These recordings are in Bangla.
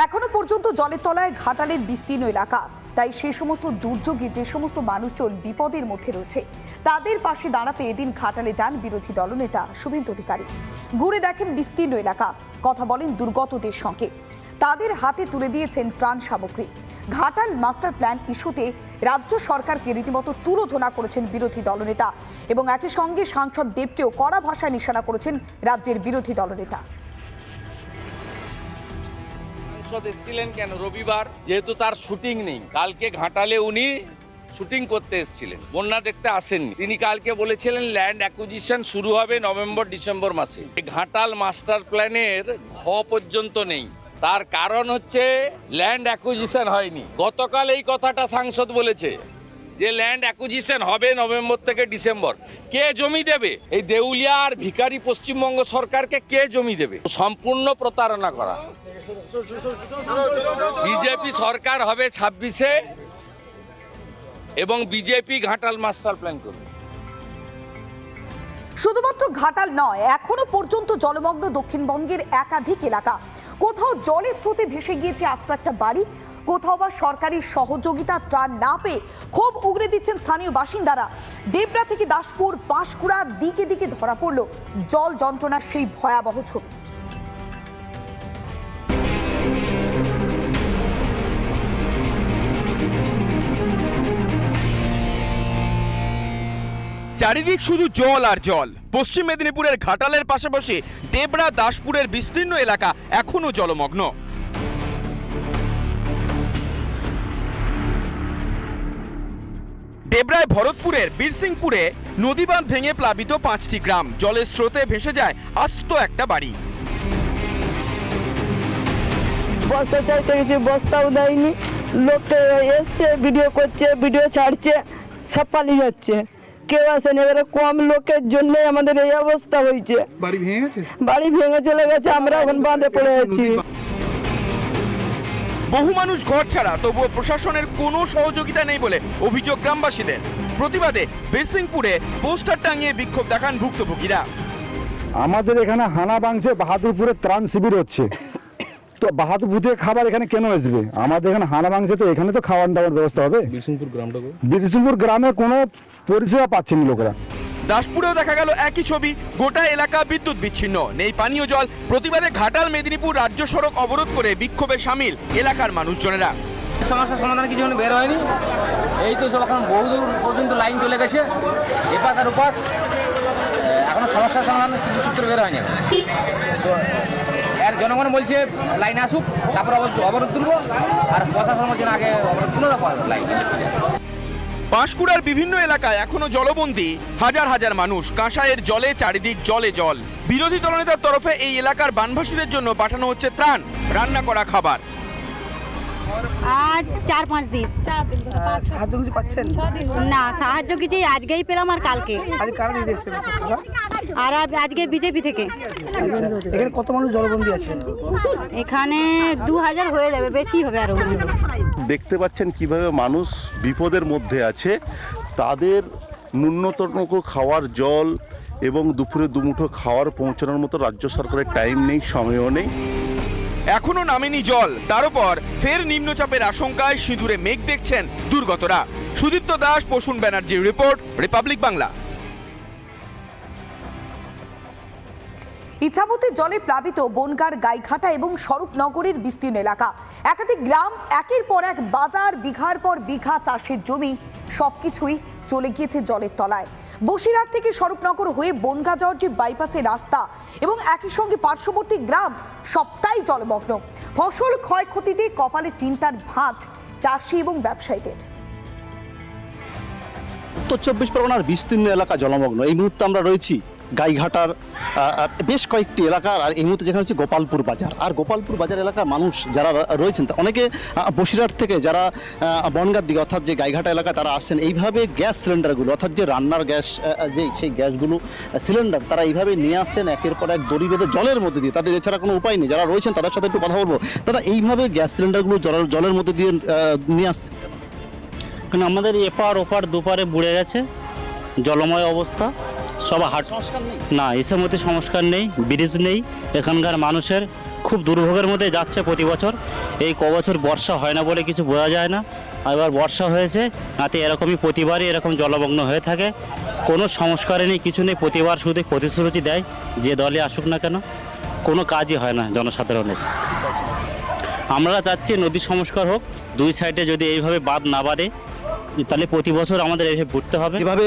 এখনো পর্যন্ত জলের তলায় ঘাটালের বিস্তীর্ণ এলাকা। তাই সে সমস্ত দুর্যোগে যে সমস্ত মানুষজন বিপদের মধ্যে রয়েছে তাদের পাশে দাঁড়াতে এদিন ঘাটালে যান বিরোধী দলনেতা শুভেন্দু অধিকারী। ঘুরে দেখেন বিস্তীর্ণ এলাকা, কথা বলেন দুর্গতদের সঙ্গে, তাদের হাতে তুলে দিয়েছেন ত্রাণ সামগ্রী। ঘাটাল মাস্টার প্ল্যান ইস্যুতে রাজ্য সরকারকে রীতিমতো তুলোধনা করেছেন বিরোধী দলনেতা এবং একই সঙ্গে সাংসদ দেবকেও কড়া ভাষায় নিশানা করেছেন রাজ্যের বিরোধী দলনেতা। এসেছিলেন কেন রবিবার, যেহেতু তার শুটিং নেই, কালকে ঘাটালে উনি শুটিং করতে এসেছিলেন, বন্যা দেখতে আসেননি। তিনি কালকে বলেছিলেন ল্যান্ড অ্যাকুইজিশন শুরু হবে নভেম্বর ডিসেম্বর মাসে। ঘাটাল মাস্টার প্ল্যানের ঘ পর্যন্ত নেই, তার কারণ হচ্ছে ল্যান্ড অ্যাকুইজিশন হয়নি। গতকাল এই কথাটা সাংসদ বলেছে যে ল্যান্ড অ্যাকুইজিশন হবে নভেম্বর থেকে ডিসেম্বর। কে জমি দেবে? এই দেউলিয়া আর ভিখারি পশ্চিমবঙ্গ সরকারকে কে জমি দেবে? সম্পূর্ণ প্রতারণা করা। বিজেপি সরকার হবে 26-এ এবং বিজেপি ঘাটাল মাস্টার প্ল্যান করবে। শুধুমাত্র ঘাটাল নয়, এখনো পর্যন্ত জলমগ্ন দক্ষিণবঙ্গের একাধিক এলাকা। কোথাও জলের স্রোতে ভেসে গিয়েছে আস্ত একটা বাড়ি, কোথাও বা সরকারি সহযোগিতা ত্রাণ না পেয়ে ক্ষোভ উগরে দিচ্ছেন স্থানীয় বাসিন্দারা। দেবরা থেকে দাসপুর, পাঁশকুড়া দিকে দিকে ধরা পড়ল জল যন্ত্রণার সেই ভয়াবহ ছবি। চারিদিক শুধু জল আর জল। পশ্চিম মেদিনীপুরের ঘাটালের পাশাপাশি দেবরা, দাসপুরের বিস্তীর্ণ এলাকা এখনো জলমগ্ন। দেবরায় ভরতপুরের বীরসিংপুরে নদীবাঁধ ভেঙে প্লাবিত 5টি গ্রাম, জলের স্রোতে ভেসে যায় আস্ত একটা বাড়ি। বস্তা চাইতে গেছি, বস্তাও দেয়নি। লোকটা এসছে, ভিডিও করছে, ভিডিও ছাড়ছে, সব পালিয়ে যাচ্ছে, কেউ আসেনি। এবারে কম লোকের জন্য আমাদের এই অবস্থা হয়েছে। বাড়ি ভেঙে গেছে, বাড়ি ভেঙে চলে গেছে, আমরা এখন বাঁধে পড়ে আছি। বহু মানুষ ঘর ছাড়া, তবুও প্রশাসনের কোনো সহযোগিতা নেই বলে অভিযোগ গ্রামবাসীদের। প্রতিবাদে বীরসিংপুরে পোস্টার টাঙিয়ে বিক্ষোভ দেখান ভুক্তভোগীরা। আমাদের এখানে হানা বাংশে বাহাদুরপুরে ত্রাণ শিবির হচ্ছে, তো বাহাদুরপুর থেকে খাবার এখানে কেন আসবে? আমাদের এখানে হানা বাংশে, তো এখানে তো খাওয়ার দাওয়ার ব্যবস্থা হবে। বীরসিংপুর গ্রামে কোনো পরিষেবা পাচ্ছেন লোকেরা। দাসপুরেও দেখা গেল একই ছবি, গোটা এলাকা বিদ্যুৎ বিচ্ছিন্ন, নেই পানীয় জল। প্রতিবাদে ঘাটাল মেদিনীপুর রাজ্য সড়ক অবরোধ করে বিক্ষোভে সামিল এলাকার মানুষজনেরা। সমস্যার সমাধান কিছু বের হয়নি, এই তো এখন বহুদূর পর্যন্ত লাইন চলে গেছে, এপাশ আর ওপাশ, এখনো সমস্যার সমাধান কিছু সূত্র বের হয়নি। তো আর জনগণ বলছে লাইন আসুক, তারপর অবরোধ তুলবো, আর প্রশাসন বলছে আগে অবরোধ তুলো, লাইন। পাঁশকুড়ার বিভিন্ন এলাকায় এখনো জলবন্দী হাজার হাজার মানুষ। কাঁসাইয়ের জলে চারিদিক জলে জল। বিরোধী দলনেতার তরফে এই এলাকার বানভাসীদের জন্য পাঠানো হচ্ছে ত্রাণ, রান্না করা খাবার। আজ 4-5 দিন সাহায্য কিছু পাচ্ছেন না, সাহায্য কিছু আজকেই পেলাম আর কালকে, আর আজকে বিজেপি থেকে। এখানে কত মানুষ জলবন্দী আছে? এখানে 2000 হয়ে যাবে, বেশি হবে আরো। দেখতে পাচ্ছেন কিভাবে মানুষ বিপদের মধ্যে আছে, তাদের ন্যূনতম খাওয়ার জল এবং দুপুরে দুমুঠো খাওয়ার পৌঁছানোর মতো রাজ্য সরকারের টাইম নেই, সময়ও নেই। এখনো নামেনি জল, তার উপর ফের নিম্নচাপের আশঙ্কায় সিঁদুরে মেঘ দেখছেন দুর্গতরা। সুদীপ্ত দাস, প্রসূন ব্যানার্জির রিপোর্ট, রিপাবলিক বাংলা। ইছামতির জলে প্লাবিত বনগাঁর গাইঘাটা এবং স্বরূপনগরের বিস্তীর্ণ এলাকা। একাধিক গ্রাম, একের পর এক বাজার, বিঘার পর বিঘা চাষের জমি সবকিছুই চলে গিয়েছে জলের তলায়। বসিরহাট থেকে স্বরূপনগর হয়ে বনগাঁ যাওয়ার যে বাইপাসের রাস্তা এবং একই সঙ্গে পার্শ্ববর্তী গ্রাম সবটাই জলমগ্ন। ফসল ক্ষয়ক্ষতিতে কপালে চিন্তার ভাঁজ চাষি এবং ব্যবসায়ীদের। উত্তর 24 পরগনার বিস্তীর্ণ এলাকা জলমগ্ন। এই মুহূর্তে আমরা রয়েছি গাইঘাটার বেশ কয়েকটি এলাকার, আর এই মুহূর্তে যেখানে হচ্ছে গোপালপুর বাজার। আর গোপালপুর বাজার এলাকার মানুষ যারা রয়েছেন, অনেকে বসিরহাট থেকে, যারা বনগাঁর দিকে অর্থাৎ যে গাইঘাটা এলাকা, তারা আসছেন এইভাবে গ্যাস সিলিন্ডারগুলো, অর্থাৎ যে রান্নার গ্যাস, সেই গ্যাসগুলো সিলিন্ডার তারা এইভাবে নিয়ে আসছেন একের পর এক দড়ি বেঁধে জলের মধ্যে দিয়ে। তাদের এছাড়া কোনো উপায় নেই। যারা রয়েছেন তাদের সাথে একটু কথা বলবো। দাদা, এইভাবে গ্যাস সিলিন্ডারগুলো জলের মধ্যে দিয়ে নিয়ে আসছেন? কারণ আমাদের এপার ওপার দুপারে বুড়ে গেছে, জলময় অবস্থা, সব হাট না, এসব মধ্যে সংস্কার নেই, ব্রিজ নেই, এখানকার মানুষের খুব খুব দুর্ভোগের মধ্যে যাচ্ছে প্রতি বছর। এই কবছর বর্ষা হয় না বলে কিছু বোঝা যায় না, এবার বর্ষা হয়েছে, নাতে এরকমই প্রতিবারই এরকম জলমগ্ন হয়ে থাকে। কোনো সংস্কারে নেই, কিছু নেই, প্রতিবার শুধু প্রতিশ্রুতি দেয় যে দলে আসুক না কেন, কোনো কাজই হয় না জনসাধারণের। আমরা চাচ্ছি নদী সংস্কার হোক, দুই সাইডে যদি এইভাবে বাঁধ না বাড়ে তাহলে প্রতি বছর আমাদের এইভাবে ঘুরতে হবে। যেভাবে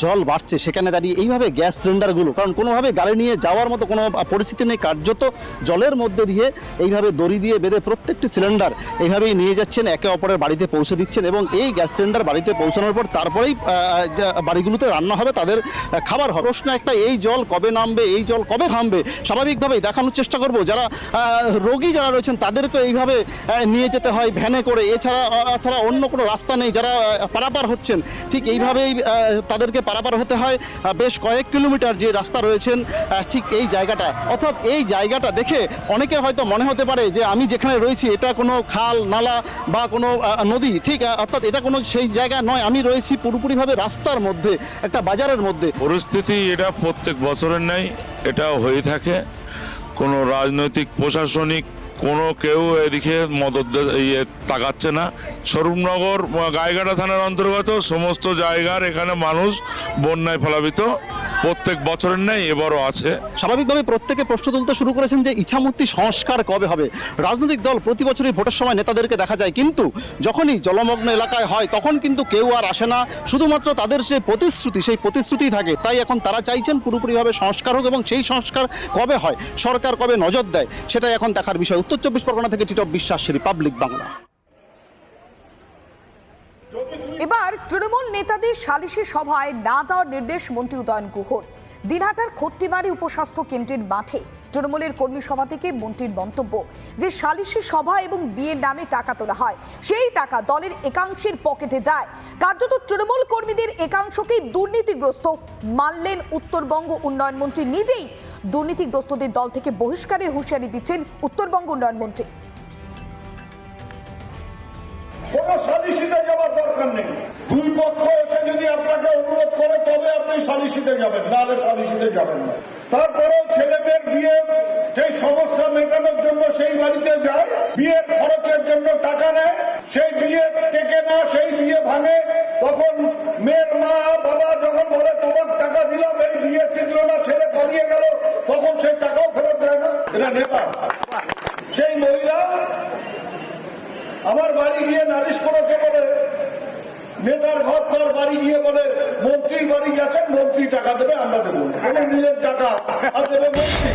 জল বাড়ছে সেখানে দাঁড়িয়ে এইভাবে গ্যাস সিলিন্ডারগুলো, কারণ কোনোভাবে গাড়ি নিয়ে যাওয়ার মতো কোনো পরিস্থিতি নেই, কার্যত জলের মধ্যে দিয়ে এইভাবে দড়ি দিয়ে বেঁধে প্রত্যেকটি সিলিন্ডার এইভাবেই নিয়ে যাচ্ছেন, একে অপরের বাড়িতে পৌঁছে দিচ্ছেন এবং এই গ্যাস সিলিন্ডার বাড়িতে পৌঁছানোর পর তারপরেই বাড়িগুলোতে রান্না হবে, তাদের খাবার হবে। প্রশ্ন একটা, এই জল কবে নামবে, এই জল কবে থামবে? স্বাভাবিকভাবেই দেখানোর চেষ্টা করব যারা রোগী যারা রয়েছেন তাদেরকে এইভাবে নিয়ে যেতে হয় ভ্যানে করে, এছাড়া অন্য কোনো রাস্তা নেই। যারা পারাপার হচ্ছেন ঠিক এইভাবেই তাদেরকে পারাপার হতে হয় বেশ কয়েক কিলোমিটার যে রাস্তা রয়েছেন ঠিক এই জায়গাটা। অর্থাৎ এই জায়গাটা দেখে অনেকের হয়তো মনে হতে পারে যে আমি যেখানে রয়েছি এটা কোনো খাল নালা বা কোনো নদী, ঠিক অর্থাৎ এটা কোনো সেই জায়গা নয়। আমি রয়েছি পুরোপুরিভাবে রাস্তার মধ্যে, একটা বাজারের মধ্যে। পরিস্থিতি এটা প্রত্যেক বছরের নেই, এটা হয়ে থাকে। কোনো রাজনৈতিক প্রশাসনিক কোনো কেউ এদিকে মদত তাকাচ্ছে না। স্বরূপনগর গাইঘাটা থানার অন্তর্গত সমস্ত জায়গার এখানে মানুষ বন্যায় প্লাবিত, প্রত্যেক বছরের নেই এবারও আছে। স্বাভাবিকভাবে প্রত্যেকে প্রশ্ন তুলতে শুরু করেছেন যে ইছামূর্তি সংস্কার কবে হবে। রাজনৈতিক দল প্রতি বছরই ভোটের সময় নেতাদেরকে দেখা যায়, কিন্তু যখনই জলমগ্ন এলাকায় হয় তখন কিন্তু কেউ আর আসে না, শুধুমাত্র তাদের যে প্রতিশ্রুতি সেই প্রতিশ্রুতিই থাকে। তাই এখন তারা চাইছেন পুরোপুরিভাবে সংস্কার হোক এবং সেই সংস্কার কবে হয়, সরকার কবে নজর দেয়, সেটাই এখন দেখার বিষয়। উত্তর 24 পরগনা থেকে টিটপ বিশ্বাস, রিপাবলিক বাংলা। এবার তৃণমূল নেতাদের সালিশি সভায় না যাওয়ার নির্দেশ মন্ত্রী উদয়ন গুহর। দিনহাটার খট্টিমারি উপস্বাস্থ্য কেন্দ্রের মাঠে তৃণমূলের কর্মী সভা থেকে মন্ত্রীর মন্তব্য যে সালিশি সভা এবং বিয়ের নামে টাকা তোলা হয়, সেই টাকা দলের একাংশের পকেটে যায়। কার্যত তৃণমূল কর্মীদের একাংশকেই দুর্নীতিগ্রস্ত মানলেন উত্তরবঙ্গ উন্নয়ন মন্ত্রী নিজেই। দুর্নীতিগ্রস্তদের দল থেকে বহিষ্কারের হুঁশিয়ারি দিচ্ছেন উত্তরবঙ্গ উন্নয়ন মন্ত্রী। কোনো সালিশিতে যাওয়ার দরকার নেই। দুই পক্ষ এসে যদি আপনাকে অনুরোধ করে তবে আপনি সালিশিতে যাবেন, নাহলে সালিশিতে যাবেন না। তারপরেও ছেলেমেয়ের বিয়ে সেই সমস্যা মেটানোর জন্য সেই বাড়িতে যায়, বিয়ের খরচের জন্য টাকা নেয়, সেই বিয়ে টেকে না, সেই বিয়ে ভাঙে। তখন মেয়ের মা বাবা যখন বলে তোমার টাকা দিলাম, এই বিয়ে টিকলো না, ছেলে পালিয়ে গেল, তখন সেই টাকাও ফেরত দেয় না। এটা নেতা। সেই মহিলা আমার বাড়ি গিয়ে নালিশ করেছে বলে নেতার ঘর তার বাড়ি গিয়ে বলে মন্ত্রীর বাড়ি গেছেন, মন্ত্রী টাকা দেবে, আমরা দেবো। নিলেন টাকা আর দেবে মন্ত্রী।